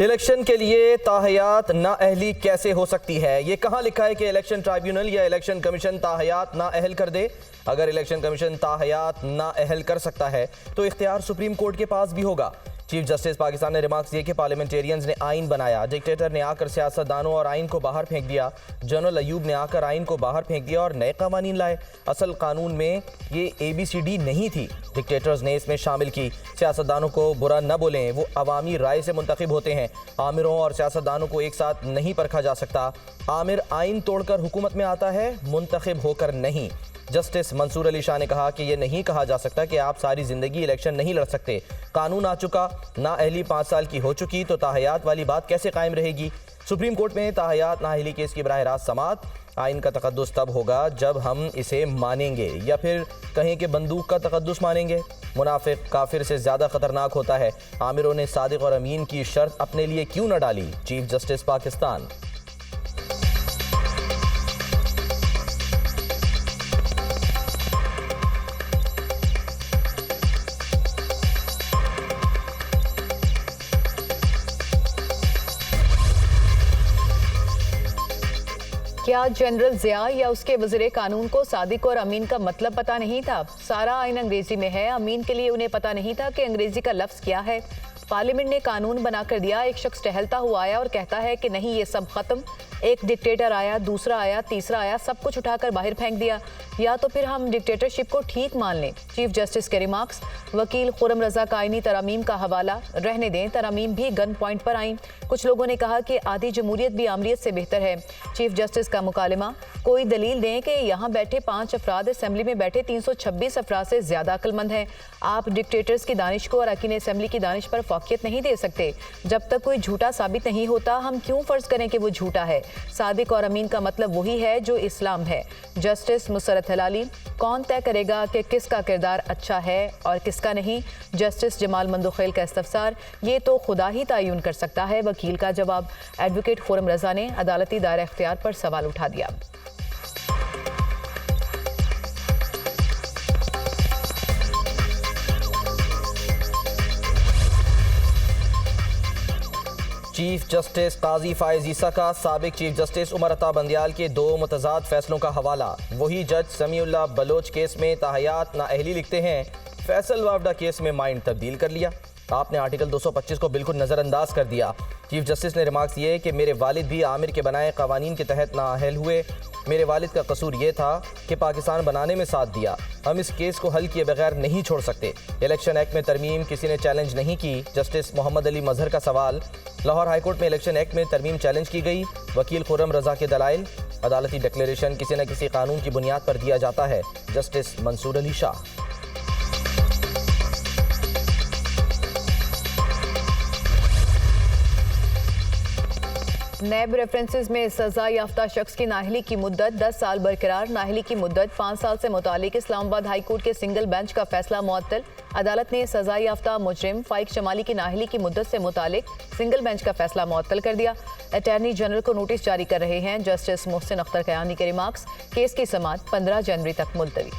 Election के लिए ताहयात नाअहली कैसे हो सकती है? ये कहाँ लिखा है कि इलेक्शन ट्राइब्यूनल या इलेक्शन कमीशन ताहयात नाअहल कर दे? अगर इलेक्शन कमीशन ताहयात नाअहल कर सकता है तो इख्तियार सुप्रीम कोर्ट के पास भी होगा। चीफ जस्टिस पाकिस्तान ने रिमार्क्स दिए कि पार्लियामेंटेरियंस ने आइन बनाया, डिक्टेटर ने आकर सियासतदानों और आइन को बाहर फेंक दिया, जनरल अयूब ने आकर आइन को बाहर फेंक दिया और नए कानून लाए। असल कानून में ये ABCD नहीं थी, डिक्टेटर्स ने इसमें शामिल की। सियासतदानों को बुरा न बोलें, वो अवामी राय से मुंतखब होते हैं। आमिरों और सियासतदानों को एक साथ नहीं परखा जा सकता। आमिर आइन तोड़कर हुकूमत में आता है, मुंतखब होकर नहीं। जस्टिस मंसूर अली शाह ने कहा कि यह नहीं कहा जा सकता कि आप सारी जिंदगी इलेक्शन नहीं लड़ सकते। कानून आ चुका, नाअहली 5 साल की हो चुकी, तो ताहयात वाली बात कैसे कायम रहेगी? सुप्रीम कोर्ट में ताहयात नाअहली केस की बराह रास्त समाअत। आइन का तकद्दुस तब होगा जब हम इसे मानेंगे, या फिर कहें कि बंदूक का तकद्दुस मानेंगे। मुनाफिक काफिर से ज़्यादा खतरनाक होता है। आमिरों ने सादिक और अमीन की शर्त अपने लिए क्यों न डाली? Chief justice Pakistan. क्या जनरल ज़िया या उसके वज़ीर कानून को सादिक और अमीन का मतलब पता नहीं था? सारा आइन अंग्रेजी में है, अमीन के लिए उन्हें पता नहीं था कि अंग्रेजी का लफ्ज़ क्या है। पार्लियामेंट ने कानून बना कर दिया, एक शख्स टहलता हुआ आया और कहता है कि नहीं ये सब खत्म। एक डिक्टेटर आया, दूसरा आया, तीसरा आया, सब कुछ उठाकर बाहर फेंक दिया। या तो फिर हम डिक्टेटरशिप को ठीक मान लें। चीफ जस्टिस के रिमार्क्स। वकील खुरम रजा का आईनी तरामीम का हवाला। रहने दें, तरामीम भी गन पॉइंट पर आईं। कुछ लोगों ने कहा कि आधी जमहूरियत भी आमरीत से बेहतर है। चीफ जस्टिस का मुकालमा। कोई दलील दें कि यहाँ बैठे 5 अफराद असेंबली में बैठे 326 अफराद से ज्यादा अक्लमंद हैं। आप डिक्टेटर्स की दानिश को अरकान असेंबली की दानिश पर फौकियत नहीं दे सकते। जब तक कोई झूठा साबित नहीं होता, हम क्यों फर्ज करें कि वो झूठा है? सादिक और अमीन का मतलब वही है जो इस्लाम है। जस्टिस मुसरत हलाली। कौन तय करेगा कि किसका किरदार अच्छा है और किसका नहीं? जस्टिस जमाल मंदोखेल का इस्तफसार। ये तो खुदा ही तयन कर सकता है। वकील का जवाब। एडवोकेट खुरम रजा ने अदालती दायरा इख्तियार पर सवाल उठा दिया। चीफ जस्टिस काजी फायज ईसा का साबिक चीफ जस्टिस उमर अता बंदियाल के 2 मुतजाद फैसलों का हवाला। वही जज समीउल्लाह बलोच केस में ताहयात नाअहली लिखते हैं, फैसल वावडा केस में माइंड तब्दील कर लिया। आपने आर्टिकल 225 को बिल्कुल नज़रअंदाज कर दिया। चीफ जस्टिस ने रिमार्क्स दिए कि मेरे वालिद भी आमिर के बनाए कवानीन के तहत नाअहल हुए। मेरे वालिद का कसूर ये था कि पाकिस्तान बनाने में साथ दिया। हम इस केस को हल किए बगैर नहीं छोड़ सकते। इलेक्शन एक्ट में तरमीम किसी ने चैलेंज नहीं की। जस्टिस मोहम्मद अली मजहर का सवाल। लाहौर हाईकोर्ट में इलेक्शन एक्ट में तरमीम चैलेंज की गई। वकील खुरम रजा के दलाइल। अदालती डिक्लेरेशन किसी न किसी कानून की बुनियाद पर दिया जाता है। जस्टिस मंसूर अली शाह। नैब रेफरेंसेस में सजा याफ्ता शख्स की नाअहली की मुद्दत 10 साल बरकरार। नाअहली की मुद्दत 5 साल से मुतालिक इस्लामाबाद हाई कोर्ट के सिंगल बेंच का फैसला मुअत्तल। अदालत ने सजा याफ्ता मुजरिम फाइक शमाली की नाअहली की मुद्दत से मुतालिक सिंगल बेंच का फैसला मुअत्तल कर दिया। अटॉर्नी जनरल को नोटिस जारी कर रहे हैं। जस्टिस मोहसिन अख्तर कयानी के रिमार्क्स। केस की समाअत 15 जनवरी तक मुलतवी।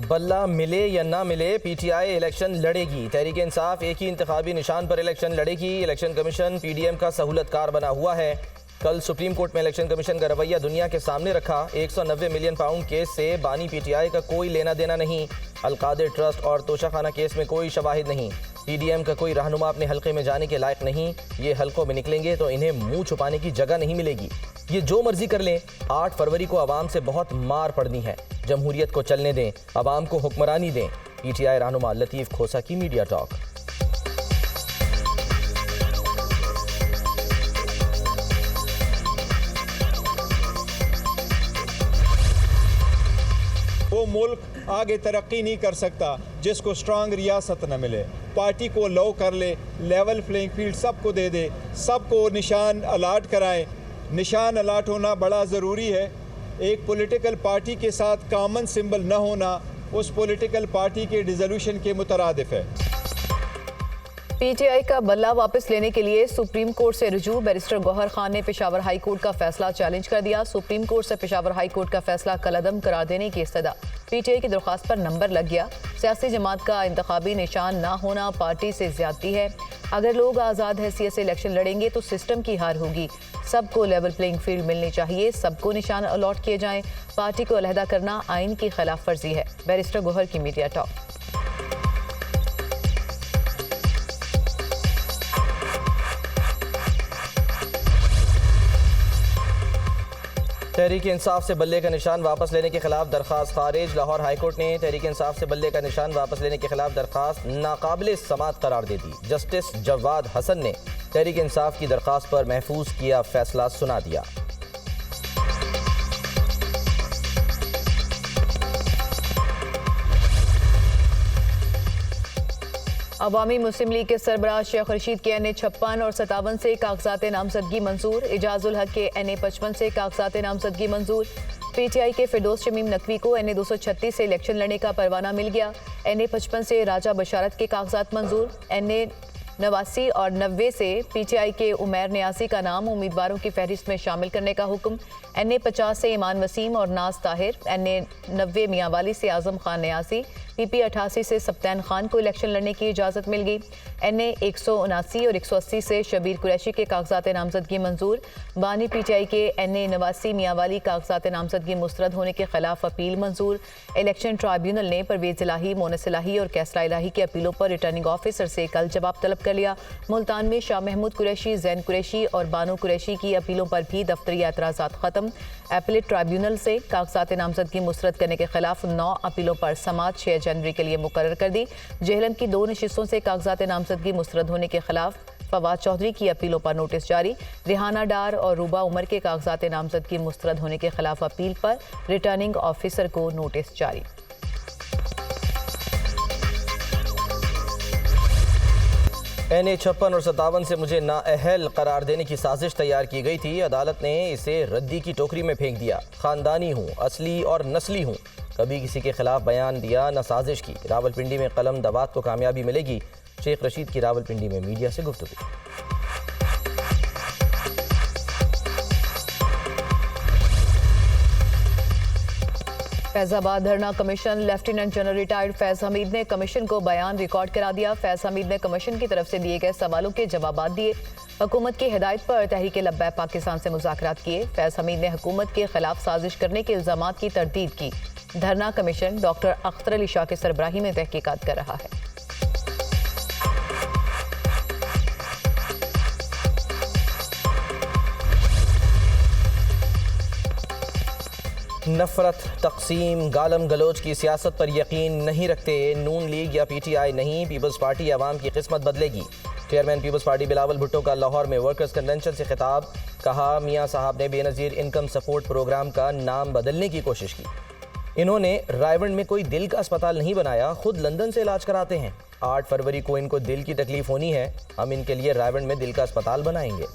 बल्ला मिले या ना मिले, PTI इलेक्शन लड़ेगी। तहरीक इंसाफ एक ही इंतखाबी निशान पर इलेक्शन लड़ेगी। इलेक्शन कमीशन PDM का सहूलतकार बना हुआ है। कल सुप्रीम कोर्ट में इलेक्शन कमीशन का रवैया दुनिया के सामने रखा। 190 मिलियन पाउंड केस से बानी PTI का कोई लेना देना नहीं। अलकादिर ट्रस्ट और तोशाखाना केस में कोई शवाहिद नहीं। PDM का कोई रहनुमा अपने हल्के में जाने के लायक नहीं। ये हल्कों में निकलेंगे तो इन्हें मुंह छुपाने की जगह नहीं मिलेगी। ये जो मर्जी कर लें, 8 फरवरी को आवाम से बहुत मार पड़नी है। जमहूरियत को चलने दें, आवाम को हुक्मरानी दें। PTI रहनुमा लतीफ़ खोसा की मीडिया टॉक। वो मुल्क आगे तरक्की नहीं कर सकता जिसको स्ट्रांग रियासत न मिले। पार्टी को लो कर ले, लेवल प्लेइंग फील्ड सबको दे दे, सबको निशान अलाट कराएं। निशान अलाट होना बड़ा ज़रूरी है। एक पॉलिटिकल पार्टी के साथ कॉमन सिंबल न होना उस पॉलिटिकल पार्टी के डिसोल्यूशन के मुतरादिफ है। पीटीआई का बल्ला वापस लेने के लिए सुप्रीम कोर्ट से रुजू। बैरिस्टर गौहर खान ने पेशावर हाई कोर्ट का फैसला चैलेंज कर दिया। सुप्रीम कोर्ट से पेशावर हाई कोर्ट का फैसला कलअदम करार देने की इस्तदा। पीटीआई की दरख्वास्त पर नंबर लग गया। सियासी जमात का इंतखाबी निशान ना होना पार्टी से ज्यादती है। अगर लोग आज़ाद हैसियत से इलेक्शन लड़ेंगे तो सिस्टम की हार होगी। सबको लेवल प्लेइंग फील्ड मिलनी चाहिए, सबको निशान अलॉट किए जाएं। पार्टी को अलहदा करना आइन की खिलाफ वर्जी है। बैरिस्टर गौहर की मीडिया टॉक। तहरीक इंसाफ से बल्ले का निशान वापस लेने के खिलाफ दरखास्त खारिज। लाहौर हाईकोर्ट ने तहरीक इंसाफ से बल्ले का निशान वापस लेने के खिलाफ दरखास्त नाकाबिल समात करार दे दी। जस्टिस जवाद हसन ने तहरीक इंसाफ की दरखास्त पर महफूज किया फैसला सुना दिया। अवामी मुस्लिम लीग के सरबराह शेख रशीद के NA 56 और 57 से कागजात नामजदगी मंजूर। इजाजुल हक के NA 55 से कागजात नामजदगी मंजूर। पीटीआई के फिरदौस शमीम नकवी को NA 236 से इलेक्शन लड़ने का परवाना मिल गया। NA 55 से राजा बशारत के कागजात मंजूर। NA 89 और 90 से पीटीआई के उमैर न्यासी का नाम उम्मीदवारों की फहरिस्त में शामिल करने का हुक्म। NA 50 से ईमान वसीम और नाज ताहिर। NA 90 मियांवाली से आजम खान न्यासी। PP 88 से सप्तान खान को इलेक्शन लड़ने की इजाज़त मिल गई। NA 179 और 180 से शबीर कुरैशी के कागजात नामजदगी मंजूर। बानी पीटीआई के NA 89 मियांवाली कागजात नामजदगी मुस्तरद होने के खिलाफ अपील मंजूर। इलेक्शन ट्राइब्यूनल ने परवेज इलाही, मोनस इलाही और कैसरा इलाही की अपीलों पर रिटर्निंग ऑफिसर से कल जवाब तलब कर लिया। मुल्तान में शाह महमूद कुरैशी, जैन कुरैशी और बानो कुरैशी की अपीलों पर भी दफ्तरी एतराज़ात खत्म। एपलेट ट्राइब्यूनल से कागजात नामजदगी मुस्तरद करने के खिलाफ 9 अपीलों पर समाअत 6 जनवरी के लिए मुकर्रर कर दी। जेहलम की 2 नशिस्तों से कागजात नामजदगी मुस्तरद होने के खिलाफ फवाद चौधरी की अपीलों पर नोटिस जारी। रिहाना डार और रूबा उमर के कागजात नामजदगी मुस्तरद होने के खिलाफ अपील पर रिटर्निंग ऑफिसर को नोटिस जारी। NA 56 और 57 से मुझे नाअहल करार देने की साजिश तैयार की गई थी। अदालत ने इसे रद्दी की टोकरी में फेंक दिया। खानदानी हूँ, असली और नस्ली हूँ, कभी किसी के खिलाफ बयान दिया न साजिश की। रावलपिंडी में कलम दवात को कामयाबी मिलेगी। शेख रशीद की रावलपिंडी में मीडिया से गुफ्तगू। फैजाबाद धरना commission. Lieutenant general retired Faiz Hamid ने कमीशन को बयान रिकॉर्ड करा दिया। फैज हमीद ने कमीशन की तरफ से दिए गए सवालों के जवाब दिए। हुकूमत की हिदायत पर तहरीक लब्बैक पाकिस्तान से मुज़ाकरात किए। फैज हमीद ने हुकूमत के खिलाफ साजिश करने के इल्जामात की तरदीद की। धरना कमीशन डॉक्टर अख्तर अली शाह के सरबराही में तहकीकात कर रहा है। नफरत, तकसीम, गालम गलोच की सियासत पर यकीन नहीं रखते। नून लीग या PTI नहीं, पीपल्स पार्टी अवाम की किस्मत बदलेगी। चेयरमैन पीपल्स पार्टी बिलावल भुट्टो का लाहौर में वर्कर्स कन्वेंशन से खिताब। कहा, मियाँ साहब ने बेनज़ीर इनकम सपोर्ट प्रोग्राम का नाम बदलने की कोशिश की। इन्होंने रायवंड में कोई दिल का अस्पताल नहीं बनाया, खुद लंदन से इलाज कराते हैं। 8 फरवरी को इनको दिल की तकलीफ होनी है, हम इनके लिए रायवंड में दिल का अस्पताल बनाएंगे।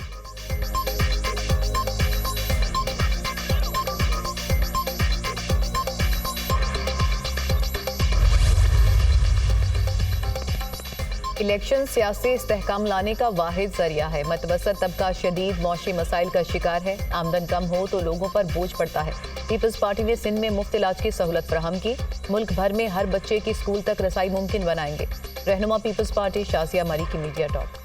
इलेक्शन सियासी इस्तेहकाम लाने का वाहिद जरिया है। मतवसत तबका शदीद मौशी मसाइल का शिकार है। आमदन कम हो तो लोगों पर बोझ पड़ता है। पीपल्स पार्टी ने सिंध में मुफ्त इलाज की सहूलत फराहम की। मुल्क भर में हर बच्चे की स्कूल तक रसाई मुमकिन बनाएंगे। रहनुमा पीपल्स पार्टी शाजिया मरी की मीडिया टॉक।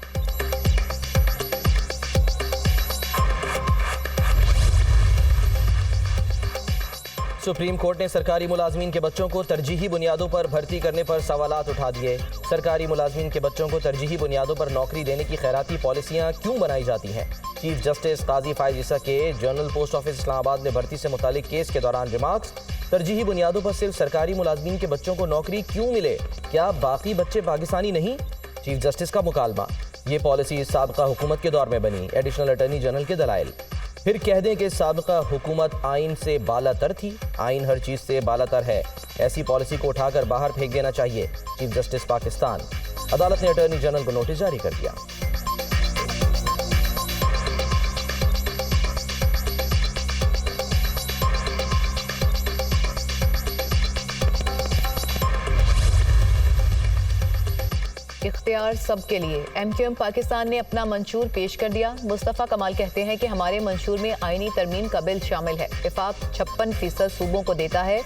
सुप्रीम कोर्ट ने सरकारी मुलाजमीन के बच्चों को तरजीही बुनियादों पर भर्ती करने पर सवालात उठा दिए। सरकारी मुलाजमीन के बच्चों को तरजीही बुनियादों पर नौकरी देने की खैराती पॉलिसियां क्यों बनाई जाती हैं? चीफ जस्टिस काजी फायज ईसा के जनरल पोस्ट ऑफिस इस्लामाबाद में भर्ती से मुतालिक केस के दौरान रिमार्क्स। तरजीही बुनियादों पर सिर्फ सरकारी मुलाजमीन के बच्चों को नौकरी क्यों मिले, क्या बाकी बच्चे पाकिस्तानी नहीं? चीफ जस्टिस का मुकालमा, ये पॉलिसी साबका हुकूमत के दौर में बनी। एडिशनल अटॉर्नी जनरल के दलाइल। फिर कह दें कि साबका हुकूमत आइन से बालातर थी। आइन हर चीज़ से बालातर है, ऐसी पॉलिसी को उठाकर बाहर फेंक देना चाहिए। Chief justice Pakistan. अदालत ने अटॉर्नी जनरल को नोटिस जारी कर दिया। इख्तियार सबके लिए। MQM पाकिस्तान ने अपना मंशूर पेश कर दिया। मुस्तफ़ा कमाल कहते हैं कि हमारे मंशूर में आईनी तरमीम का बिल शामिल है। वफाक 56% सूबों को देता है।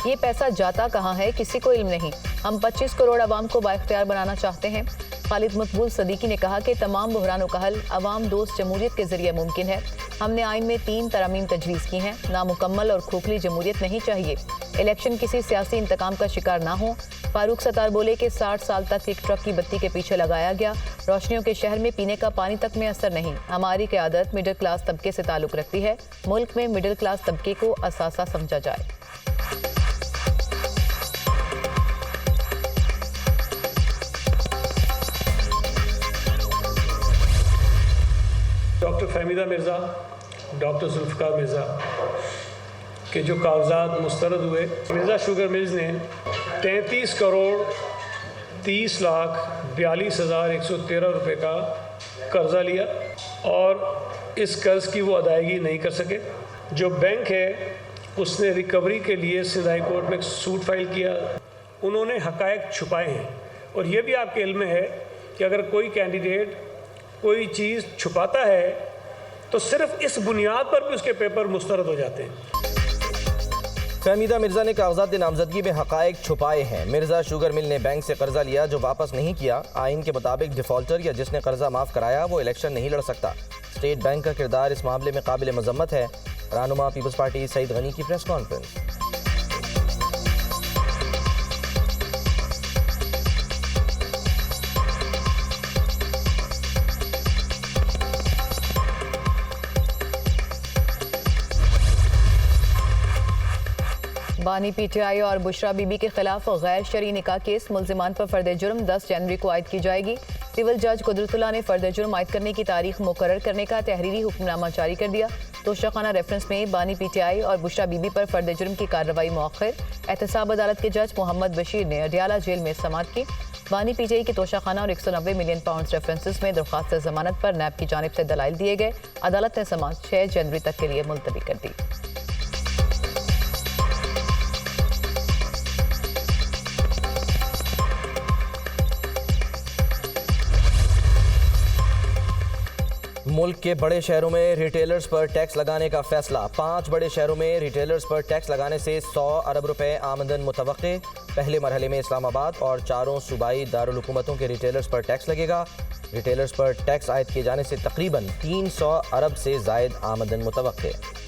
ये पैसा जाता कहाँ है किसी को इल्म नहीं। हम 25 करोड़ अवाम को बाइख्तियार बनाना चाहते हैं। खालिद मकबूल सदीकी ने कहा कि तमाम बहरानों का हल अवाम दोस्त जमहूरियत के जरिए मुमकिन है। हमने आइन में 3 तरमीम तजवीज़ की हैं। नामुकम्मल और खोखली जमहूरियत नहीं चाहिए। इलेक्शन किसी सियासी इंतकाम का शिकार ना हो। फारूक सत्तार बोले कि 60 साल तक एक ट्रक की बत्ती के पीछे लगाया गया। रोशनियों के शहर में पीने का पानी तक में असर नहीं। हमारी क़यादत मिडिल क्लास तबके से ताल्लुक़ रखती है। मुल्क में मिडिल क्लास तबके को असासा समझा जाए। डॉक्टर फहमीदा मिर्ज़ा, डॉक्टर जुल्फ़िकार मिर्ज़ा के जो कागजात मुस्तरद हुए, मिर्ज़ा शुगर मिल्स ने 33 करोड़ 30 लाख 42,113 रुपये का कर्ज़ा लिया और इस कर्ज़ की वो अदायगी नहीं कर सके। जो बैंक है उसने रिकवरी के लिए सिंध हाई कोर्ट में एक सूट फाइल किया। उन्होंने हक़ाइक़ छुपाए हैं और ये भी आपके इल्म में है कि अगर कोई कैंडिडेट कोई चीज़ छुपाता है तो सिर्फ इस बुनियाद पर भी उसके पेपर मुस्तरद हो जाते हैं। फहमीदा मिर्जा ने कागजात नामजदगी में हक़ाइक़ छुपाए हैं। मिर्जा शुगर मिल ने बैंक से कर्जा लिया जो वापस नहीं किया। आइन के मुताबिक डिफॉल्टर या जिसने कर्जा माफ़ कराया वो इलेक्शन नहीं लड़ सकता। स्टेट बैंक का किरदार इस मामले में काबिल मज़म्मत है। रहनुमा पीपल्स पार्टी सईद गनी की प्रेस कॉन्फ्रेंस। बानी PTI और बुशरा बीबी के खिलाफ गैर शरई निकाह केस। मुल्जिमान पर फर्द जुर्म 10 जनवरी को आयद की जाएगी। सिविल जज कुदरतुल्लाह ने फर्द जुर्म आयद करने की तारीख मुकर्रर करने का तहरीरी हुक्मनामा जारी कर दिया। तोशाखाना रेफरेंस में बानी PTI और बुशरा बीबी पर फर्द जुर्म की कार्रवाई मौखिर। एहतसाब अदालत के जज मोहम्मद बशीर ने अडियाला जेल में समाअत की। बानी PTI की तोशाखाना और 190 मिलियन पाउंड रेफरेंसेस में दरख्वास्त जमानत पर नैब की जानिब से दलाइल दिए गए। अदालत ने समाअत 6 जनवरी तक के लिए मुलतवी कर दी। मुल्क के बड़े शहरों में रिटेलर्स पर टैक्स लगाने का फैसला। 5 बड़े शहरों में रिटेलर्स पर टैक्स लगाने से 100 अरब रुपए आमदन मुतवक्के। पहले मरहले में इस्लामाबाद और 4 सूबाई दारुल हुकूमतों के रिटेलर्स पर टैक्स लगेगा। रिटेलर्स पर टैक्स आयद किए जाने से तकरीबन 300 अरब से ज़ायद आमदन मुतवक्के।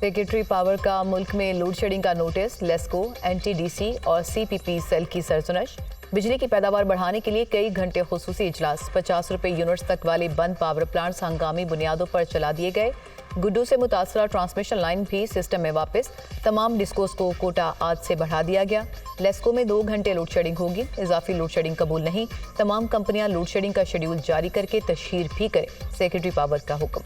सेक्रेटरी पावर का मुल्क में लोड शेडिंग का नोटिस। लेस्को, NTDC और CPP सेल की सरजनश। बिजली की पैदावार बढ़ाने के लिए कई घंटे खुसूसी इजलास। 50 रुपए यूनिट्स तक वाले बंद पावर प्लांट्स हंगामी बुनियादों पर चला दिए गए। गुड्डू से मुतासरा ट्रांसमिशन लाइन भी सिस्टम में वापस। तमाम डिस्कोस को कोटा आज से बढ़ा दिया गया। लेस्को में 2 घंटे लोड शेडिंग होगी। इजाफी लोड शेडिंग कबूल नहीं। तमाम कंपनियां लोड शेडिंग का शेड्यूल जारी करके तशहीर भी करें। सेक्रेटरी पावर का हुक्म।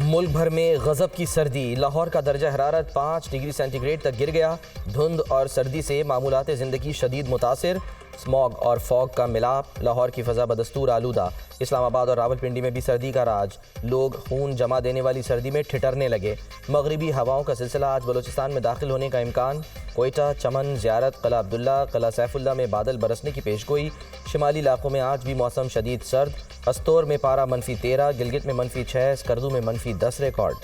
मुल्क भर में गजब की सर्दी। लाहौर का दर्जा हरारत 5 डिग्री सेंटीग्रेड तक गिर गया। धुंध और सर्दी से मामूलात ज़िंदगी शदीद मुतासिर। स्मॉग और फॉग का मिलाप। लाहौर की फ़ज़ा बदस्तूर आलूदा। इस्लामाबाद और रावलपिंडी में भी सर्दी का राज। लोग खून जमा देने वाली सर्दी में ठिठरने लगे। मगरिबी हवाओं का सिलसिला आज बलूचिस्तान में दाखिल होने का इम्कान। कोयटा, चमन, ज़ियारत, क़ला अब्दुल्ला, क़ला सैफुल्ला में बादल बरसने की पेशगोई। शिमाली इलाकों में आज भी मौसम शदीद सर्द। अस्तोर में पारा -13, गिलगित में -6, स्कर्दू में -10 रिकॉर्ड।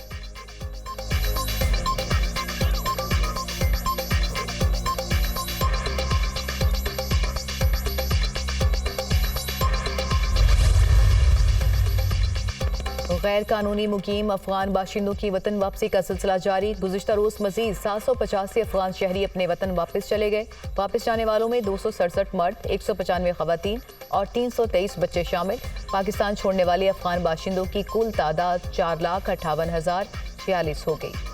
गैर कानूनी मुकीम अफगान बाशिंदों की वतन वापसी का सिलसिला जारी। गुज़िश्ता रोज़ मजीद 785 अफगान शहरी अपने वतन वापस चले गए। वापस जाने वालों में 267 मर्द, 195 खवातीन और 323 बच्चे शामिल। पाकिस्तान छोड़ने वाले अफगान बाशिंदों की कुल तादाद 4,58,046 हो गई।